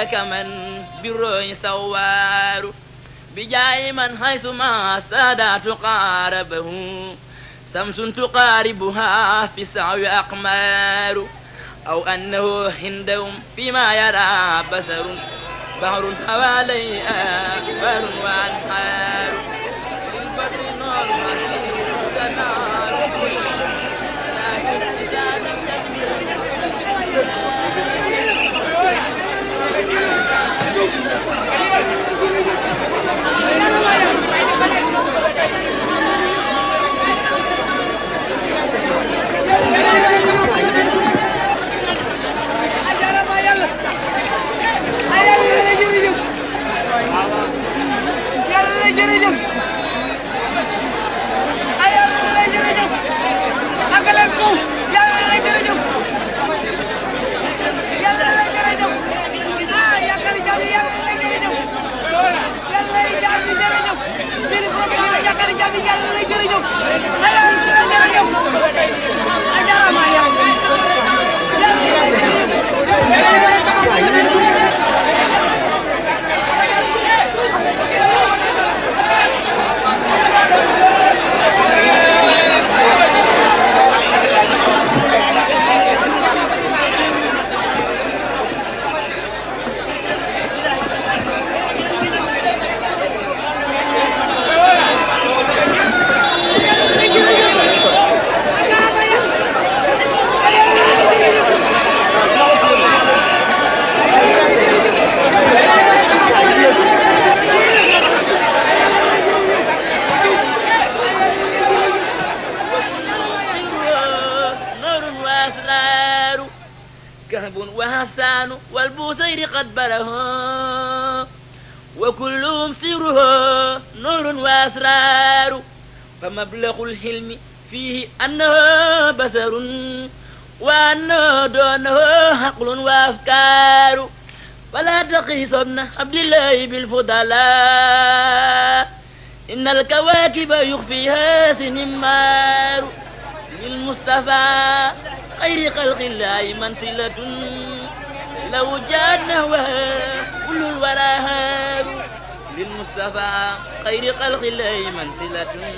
كمن بالروح سوار بجاي من حيث ما سادات قاربه شمس تقاربها في سعي أقمار أو أنه هندهم فيما يرى بصر بحر حوالي أكبر وأنهار للبطن نور مسير نار لكن إذا لم وحسان والبوصير قد بره وكلهم سره نور وأسرار فمبلغ الحلم فيه أنه بصر وأنه دونه عقل وأفكار فلا تقيس ابن عبد الله بالفضلاء إن الكواكب يخفيها سنمار للمصطفى خير خلق الله منزلة لو جاد نهوها كل الورى هار للمصطفى خير خلق الله منزلة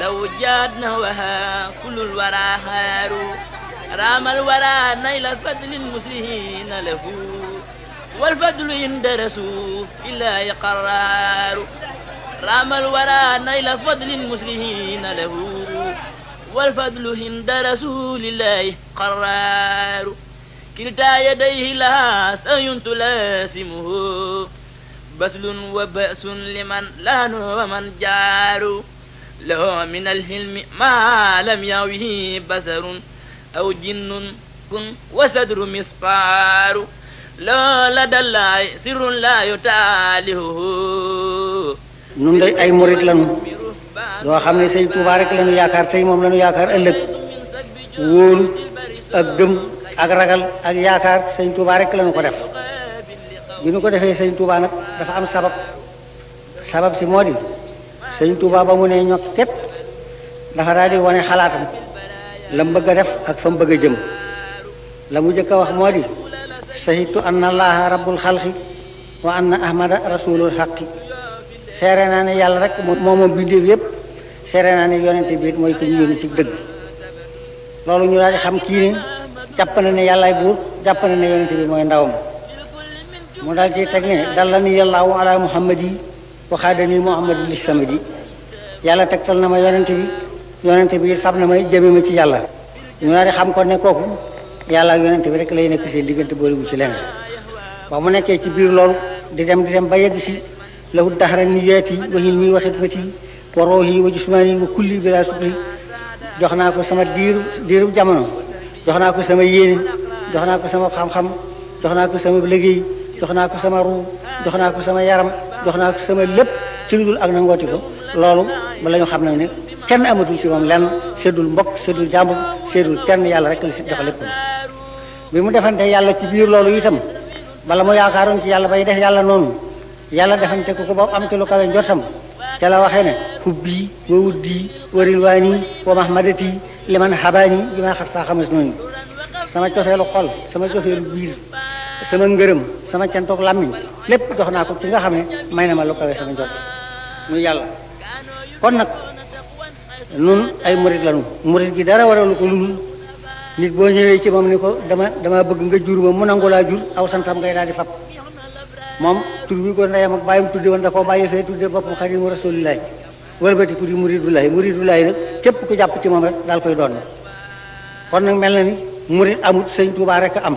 لو جاد نهوها كل الورى هار رام الورى نيل فضل المسلمين له والفضل عند رسول الله قرار رام الورى نيل فضل المسلمين له والفضل عند رسول الله قرار كلتا يديه لها سعي تلاسمه بسل وبأس لمن لان ومن جار له من الحلم ما لم يوه بصر أو جن كن وصدر مسقار لا لدى الله سر لا يتعاله nun day ay murit lañu yoo xam ne sëñ Tuubaa rek lañu yaakaar tey moom lañu yaakaar ëllëg wóolu ak gëm ak ragal ak yaakaar sëñ Tuubaa rek lañu ko def bi ñu ko defee sëñ Tuubaa nag dafa am sabab si moo di sëñ Tuubaa ba mu ne ñokket dafa daal di wane xalaatam la mu bëgg a def ak fa mu bëgg a jëm la mu jëkk a wax moo di sahitu anna allaha rabbul xalqi wa anna ahmada rasulul xaqi seere naa ne yàlla rek moom bindéef yépp seere naa ne yonente bi mooy ko ñu yónni ci dëgg loolu ñu daal di xam kii ne jàpp na ne yàllaay buur jàpp na ne yonente bi mooy ndawam mu daal ci teg ne dallani yàllaahu ala muhammadi wa xaadani muhammadi li samadi yàlla tegtal na ma yonente bi fab na may jëme ma ci yàlla ñu daal di xam ko ne kooku yàlla ak yonente bi rek lay nekk seen diggante boolegu ci leneen ba mu nekkee ci biir loolu di dem ba yegg si lahu dahra niyaati wa hilmi wa xidmati wa ruuhi wa jismaani wa kulli bila sukri jox naa ko sama diiru jamono jox naa ko sama yéene jox naa ko sama xam-xam jox naa ko sama liggéey jox naa ko sama ruu jox naa ko sama yaram jox naa ko sama lépp ci lu dul ak na ngooti ko loolu ba la ñu xam ne kenn amatul ci moom lenn seddul mbokk seddul jàmbur seddul kenn yàlla rek la si jox lépp bi mu defante yàlla ci biir loolu itam bala mu yaakaaroon ci yàlla bay def yàlla noonu yàlla defante ko ba am ci lu kawe njortam ca la waxee ne hubbi wa wuddi wa rilwaani wa mahmadati liman habaani bi ma xat faa xamas noonu sama cofeelu xol sama cofeelu biir sama ngërëm sama cantoog làmmiñ lépp jox naa ko ki nga xam ne may na ma lu kawe sama njort muy yàlla. kon nag nun ay murit lanu murit gi dara waralu ko ludul nit boo ñëwee ci moom ni ko dama bëgg nga jur ma mu nangu laa jur aw santam ngay daal di fab moom tur bi ko ndeyam ak bàyyam tudde woon da koo bàyyi fee tudde boppam xadimu rasulillahi walbati ku di muridullahi nag képp ku jàpp ci moom rek daal koy doon kon nag mel na ni murit amut sëñ Tuubaa rek am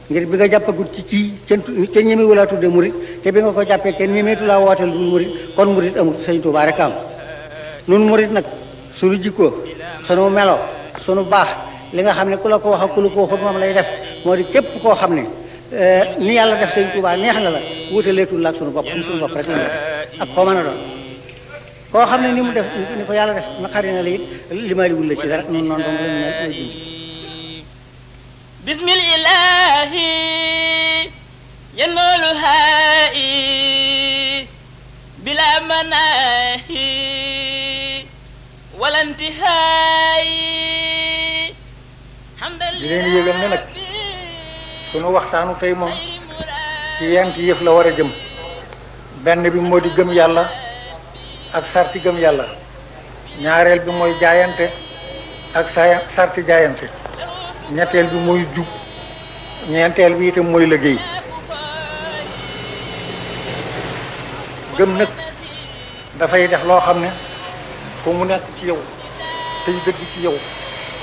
ngir bi nga jàppagut ci kenn ñemewu laa tudde murit te bi nga ko jàppee kenn ñemeetu laa wooteel dul murit kon murit amut sëñ Tuubaa rek am nun murit nag sunu jikkoo sunu melo sunu baax li nga xam ne ku la ko wax ak ku la ko waxut moom lay def moo di képp koo xam ne ni yàlla def sëñ Tuubaa neex na la wutaleetul la ak sunu bopp sunu bopp rek la def ak koo mën a doon koo xam ne ni mu def ni ko yàlla def naqari na la it limaaliwul la ci dara noonu noonu dong la may dund bismillahi yanmalu haai bila manahi wala intihaai di leen yëgal ne nag sunu waxtaanu tey moom ci yenti yëf la war a jëm benn bi moo di gëm yàlla ak sarti gëm yàlla ñaareel bi mooy jaayante ak sarti jaayante ñetteel bi mooy jub ñeenteel bi itam mooy liggéey gëm nag dafay def loo xam ne fu mu nekk ci yow tey dëgg ci yow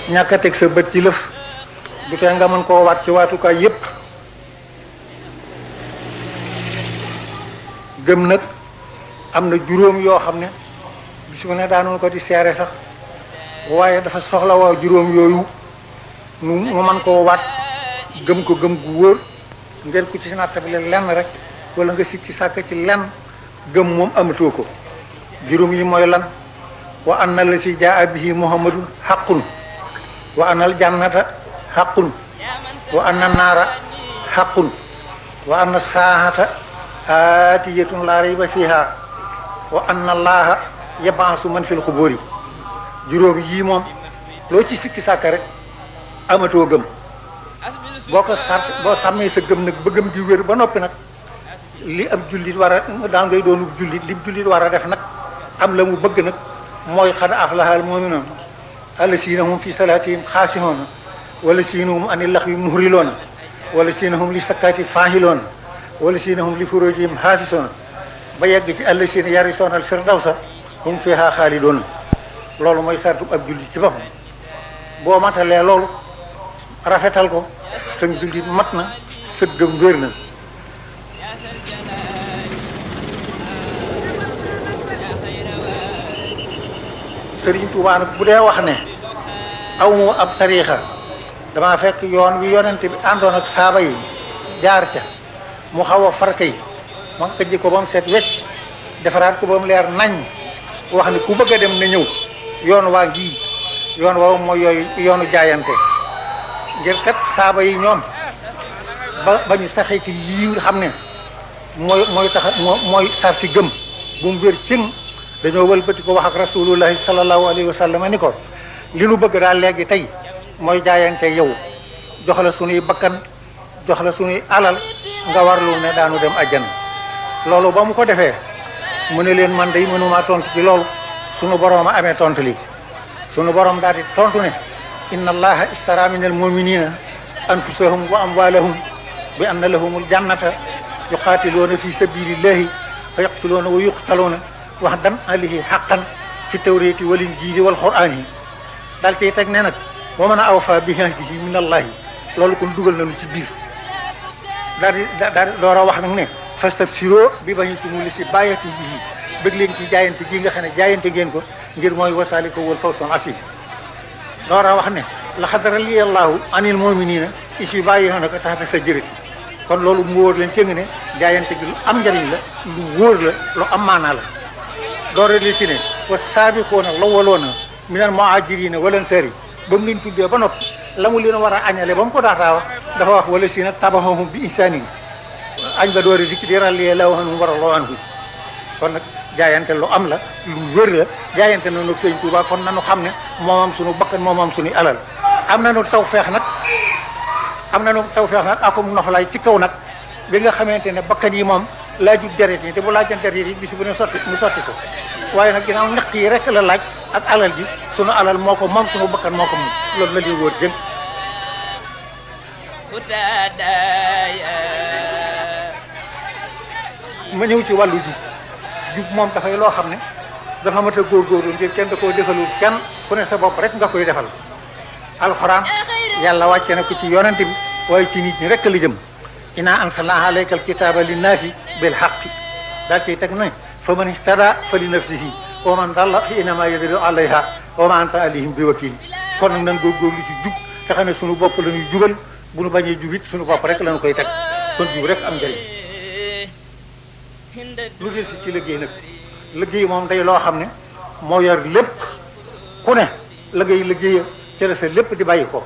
ñàkk a teg sa bët ci lëf du tee nga mën koo waat ci waatukaay yépp gëm nag am na juróom yoo xam ne bisu ne daanoon ko di seere sax waaye dafa soxla waa juróom yooyu nu mën koo waat gëm ko gëm gu wóor ngeen ku ci nattabile lenn rek wala nga sikki sàkk ci lenn gëm moom amatoo ko juróom yi mooy lan wa anna la si jaa bihi muhammadun haqqun wa anna al jannata haqqun wa anna naara haqqun wa anna saahata aatiyatun laa rayba fiha wa anna allaha yab'asu man fil xuburi juróom yii moom loo ci sikki sàkk rek amatoo gëm boo sàmmee sa gëm nag ba gëm di wér ba noppi nag li ab jullit war a daal ngay doonu jullit li jullit war a def nag am la mu bëgg nag mooy xad aflahal mu'minuun allasiina hum fi salaatihim xaasi'uun wallasiina hum ani laxwi muhriloon wallasiina hum li sakkaati faahiloon wallasiina hum li furuujihim haafisoon ba yegg ci allasiina yarisoonal firdawsa hum fiihaa xaalidoon loolu mooy sartu ab jullit ci boppam boo matalee loolu rafetal ko sa jullit mat na sa gëm wér na Sëriñ Tuubaa nag bu dee wax ne aw mu ab tariixa dama fekk yoon wi yonent bi àndoon ak saaba yi jaar ca mu xaw a farka yi ma këjji ko ba mu set wecc defaraat ko ba mu leer nañ wax ne ku bëgg a dem na ñëw yoon waa ngi yoon waaw mooy yooyu yoonu jaayante ngir kat saaba yi ñoom ba ñu saxee ci lii nga xam ne mooy sarti gëm bu mu wér cëng dañoo wëlbati ko wax ak rasulullahi sallallahu alayhi wa sallam ni ko li nu bëgg daal léegi tey mooy jaayante yow jox la sunuy bakkan jox la sunuy alal nga warlu ne daanu dem àjjana loolu ba mu ko defee mu ne leen man day mënumaa tontu ci loolu sunu borom a amee tontu li sunu borom daal di tontu ne inna allaha istara min al muminina anfusahum wa amwalahum bi anna lahumul jannata yuqatiluuna fi sabilillahi fa yaqtuluuna wa yuqtaluuna wa'dan alayhi haqqan fi tawrati wal injili wal qur'ani daal ciy teg ne nag wa man awfa bi ahdihi min allahi loolu kon dugal nañu ci biir daal di door a wax nag ne fastabsiroo bi bañitumul li si bàyyati bihi bëgg leen ci jaayante gi nga xam ne jaayante ngeen ko ngir mooy wasaaliko wal fawzul asiim door a wax ne laqad radiyallahu anil mu'minina is yubayyi'unaka tahta sajrati kon loolu mu wóor leen cëng ne jaayante gi lu am njariñ la lu wóor la lu am maanaa la door a li si ne wa saabiquuna lawwaluuna minal muhaajiriina wal ansaari ba mu leen tuddee ba noppi la mu leen war a añale ba mu ko daataa wax dafa wax wala si na taba'uuhum bi ihsaanin añ ba door a dikk di radiyallaahu anhum wa raduu anhu kon nag jaayante lu am la lu wér la jaayante na nag Sëñ Tuubaa kon nanu xam ne moomam suñu bakkan moomam suñu alal am nañu tawfeex nag akum noflaay ci kaw nag bi nga xamante ne bakkan yi moom laajut deret yi te bu laajan deret yi bis bu ne sotti mu sotti ko waaye nag ginnaaw ñaq yi rek la laaj ak alal ji sunu alal moo ko moom sunu bakkan moo ko moom loolu la ñuy wóor jëng ma ñëw ci wàllu jub moom dafay loo xam ne dafa mat a góorgóorlu ngir kenn da koo defalul kenn ku ne sa bopp rek nga koy defal alxuraan yàlla wàcce na ko ci yonent bi waaye ci nit ñi rek la jëm inna anzalna alayka alkitaba linnaasi bil haqqi daal ciy teg ne fa man ihtada fa li nafsihi wa man dalla fa innama yadillu alayha wa ma anta alayhim bi wakil kon nag nan góorgóorlu ci jub te xam ne sunu bopp la ñuy jubal bu nu bañee jubit sunu bopp rek la ñu koy teg kon jub rek am njëriñ lu del si ci liggéey nag liggéey moom day loo xam ne moo yor lépp ku ne la ngay liggéeya ca la sa lépp di bàyyi ko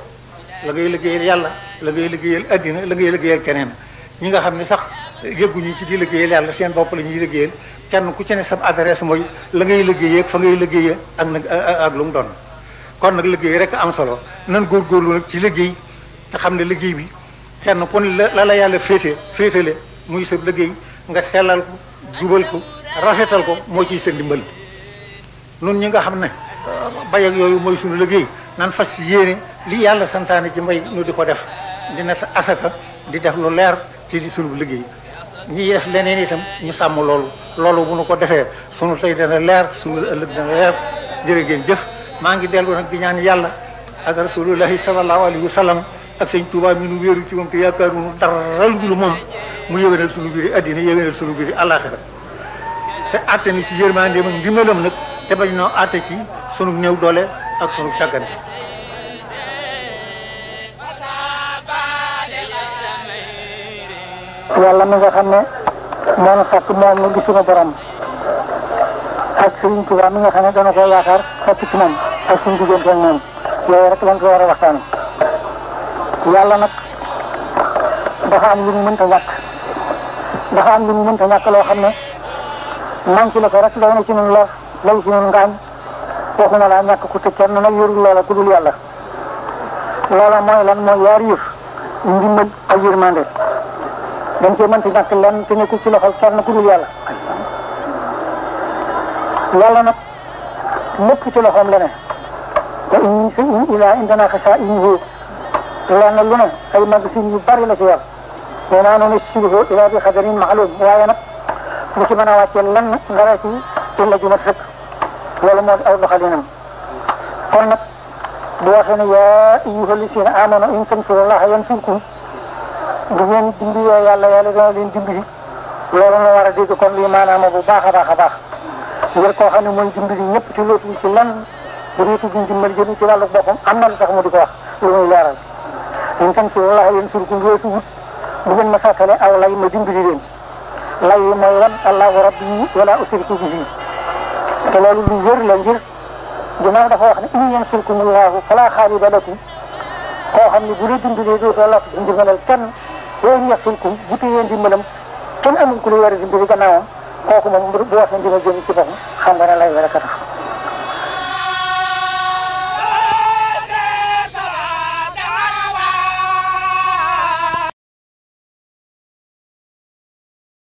la ngay liggéeyal yàlla la ngay liggéeyal addina la ngay liggéeyal keneen ñi nga xam ne sax yëgguñu ci di liggéeyal yàlla seen bopp la ñuy liggéeyal kenn ku ci ne sa adresse mooy la ngay liggéeyee fa ngay liggéeyee ak nag ak lu mu doon kon nag liggéey rek am solo nan góorgóorlu nag ci liggéey te xam ne liggéey bi kenn ku ne la yàlla féetale muy sa liggéey nga sellal ko jubal ko rafetal ko moo ciy sa ndimbal nun ñi nga xam ne bay ak yooyu mooy suñu liggéey nan fas yéene li yàlla santaane ci mbay nu di ko def dina asaka di def lu leer ci di suñu liggéey ñi def leneen itam ñu sàmm loolu bu nu ko defee sunu tey dana leer sunu ëllëg dana leer jërë ngeen jëf maa ngi dellu nag di ñaan yàlla ak rasulullahi sallallahu alayhi wa sallam ak sëñ Tuubaa mi nu wéeru ci moom te yaakaaruñu dara lu moom mu yéwénal sunu biir addina yéwénal sunu biir àllaaxira te àtte ni ci yërmandeem ak ndimbalam nag te bañ noo àtte ci sunu néew doole ak sunu càggante yàlla mi nga xam ne moo nu sàkk moom nu di sunu borom ak Sëriñ Tuubaa mi nga xam ne dana ko yaakaar sàkk ci moom ak suñu diggante ak moom yooyu rek lañ ko war a waxtaan yàlla nag dafa am lu ñu mënta ñàkk dafa am lu ñu mënta ñàkk loo xam ne manqué la ko rek lay na ci ñun lor lay ci ñun ngaañ waxuma laa ñàkk ku te kenn nag yorul loola ku dul yàlla loola mooy lan mooy yaari yëf ndimbal ak yërmande dañ cee mënta ñàkk lenn te nekkul ci loxol kenn ku dul yàlla yàlla nag lépp ci loxoom la ne te in min shay'in illaa indanaa xazaa'inuhu lenn lu ne ay magasin yu bari la ci yor wa maa nunazziluhu illaa bi qadarin ma'luum waaye nag lu ci mën a wàccee lenn dara ci illa ju mat sëkk loolu moo di aw doxalinam kon nag bu waxee ne yaa ayyuha llaziina aamanu in tansurullaaha yansurkum bu ngeen dimbalee yàlla yàlla dana leen dimbali loolu la war a dégg kon lii maanaam bu baax a baax a baax ngir koo xam ne mooy dimbali ñëpp ci lootul ci lenn bu dee tudd dimbali jënd ci wàllu boppam am na lu tax mu di ko wax lu muy leeral in tansurullaaha yansurkum weesu wut bu ngeen ma sàkkale aw lay ma dimbali leen lay yi mooy lan allahu rabbi wala usriku bihi te loolu lu wér la ngir ginnaaw dafa wax ne in yansurkumullaahu falaa xaaliba lakum koo xam ne bu la dimbalee dootoo lott di ndimbalal kenn in yaxzulkum bu téyee ndimbalam kenn amul ku la war a dimbali gannaawam kooku moom bu waxee ndimbal jëm ci boppam xam nga ne lay rek a tax